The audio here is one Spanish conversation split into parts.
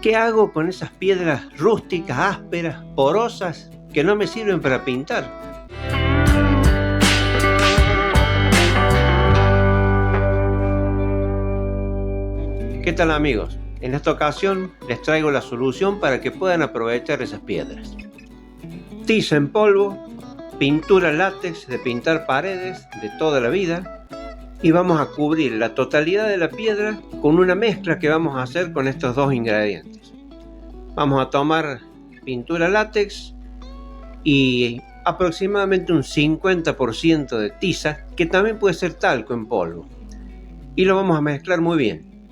¿Qué hago con esas piedras rústicas, ásperas, porosas, que no me sirven para pintar? ¿Qué tal, amigos? En esta ocasión les traigo la solución para que puedan aprovechar esas piedras. Tiza en polvo, pintura látex de pintar paredes de toda la vida, y vamos a cubrir la totalidad de la piedra con una mezcla que vamos a hacer con estos dos ingredientes. Vamos a tomar pintura látex y aproximadamente un 50% de tiza, que también puede ser talco en polvo, y lo vamos a mezclar muy bien.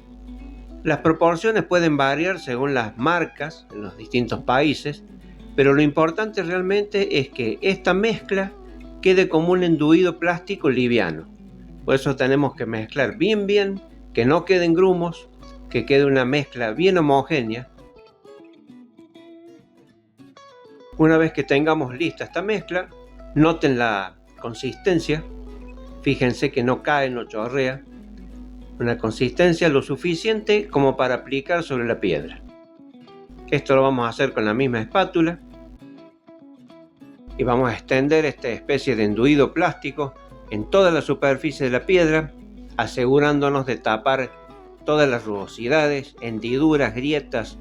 Las proporciones pueden variar según las marcas en los distintos países, pero lo importante realmente es que esta mezcla quede como un enduido plástico liviano. Por eso tenemos que mezclar bien, que no queden grumos, que quede una mezcla bien homogénea. Una vez que tengamos lista esta mezcla, noten la consistencia. Fíjense que no cae, no chorrea. Una consistencia lo suficiente como para aplicar sobre la piedra. Esto lo vamos a hacer con la misma espátula. Y vamos a extender esta especie de enduido plástico en toda la superficie de la piedra, asegurándonos de tapar todas las rugosidades, hendiduras, grietas,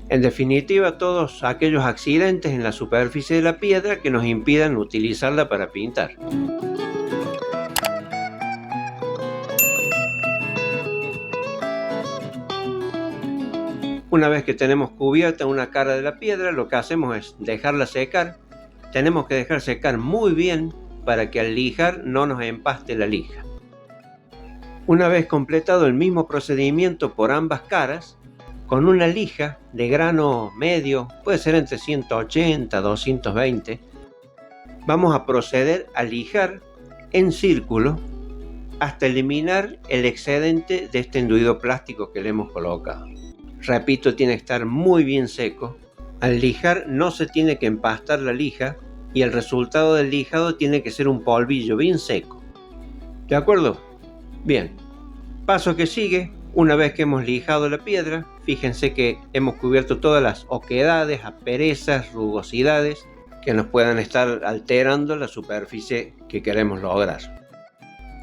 en definitiva todos aquellos accidentes en la superficie de la piedra que nos impidan utilizarla para pintar. Una vez que tenemos cubierta una cara de la piedra, lo que hacemos es dejarla secar. Tenemos que dejar secar muy bien para que al lijar no nos empaste la lija. Una vez completado el mismo procedimiento por ambas caras, con una lija de grano medio, puede ser entre 180 y 220, vamos a proceder a lijar en círculo hasta eliminar el excedente de este enduido plástico que le hemos colocado. Repito, tiene que estar muy bien seco. Al lijar no se tiene que empastar la lija, y el resultado del lijado tiene que ser un polvillo bien seco. ¿De acuerdo? Bien. Paso que sigue, una vez que hemos lijado la piedra, fíjense que hemos cubierto todas las oquedades, asperezas, rugosidades que nos puedan estar alterando la superficie que queremos lograr.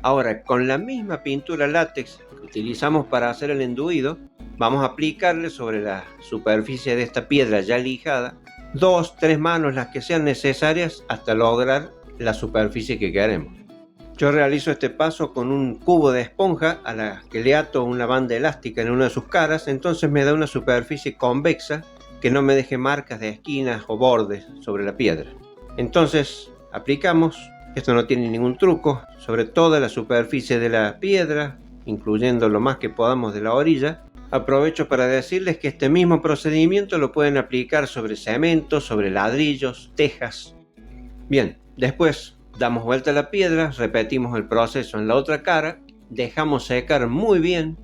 Ahora, con la misma pintura látex que utilizamos para hacer el enduido, vamos a aplicarle sobre la superficie de esta piedra ya lijada 2-3 manos, las que sean necesarias, hasta lograr la superficie que queremos. Yo realizo este paso con un cubo de esponja a la que le ato una banda elástica en una de sus caras, entonces me da una superficie convexa que no me deje marcas de esquinas o bordes sobre la piedra. Entonces aplicamos, esto no tiene ningún truco, sobre toda la superficie de la piedra, incluyendo lo más que podamos de la orilla. Aprovecho para decirles que este mismo procedimiento lo pueden aplicar sobre cemento, sobre ladrillos, tejas. Bien, después damos vuelta a la piedra, repetimos el proceso en la otra cara, dejamos secar muy bien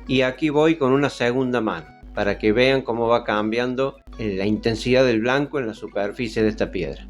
y aquí voy con una segunda mano para que vean cómo va cambiando la intensidad del blanco en la superficie de esta piedra.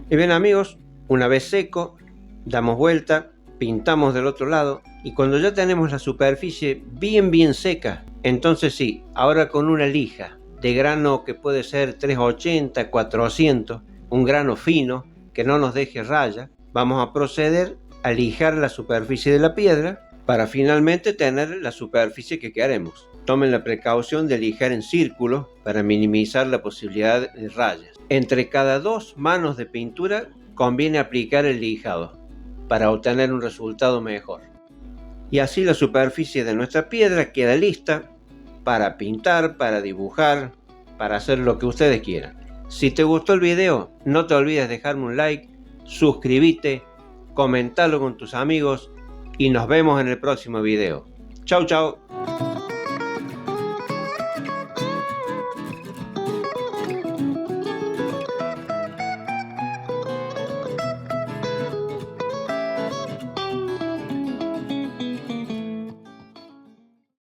Y bien, amigos, una vez seco, damos vuelta, pintamos del otro lado, y cuando ya tenemos la superficie bien seca, entonces sí, ahora con una lija de grano que puede ser 380, 400, un grano fino que no nos deje raya, vamos a proceder a lijar la superficie de la piedra para finalmente tener la superficie que queremos. Tomen la precaución de lijar en círculo para minimizar la posibilidad de rayas. Entre cada 2 manos de pintura conviene aplicar el lijado para obtener un resultado mejor. Y así la superficie de nuestra piedra queda lista para pintar, para dibujar, para hacer lo que ustedes quieran. Si te gustó el video, no te olvides dejarme un like, suscríbete, comentalo con tus amigos y nos vemos en el próximo video. Chau.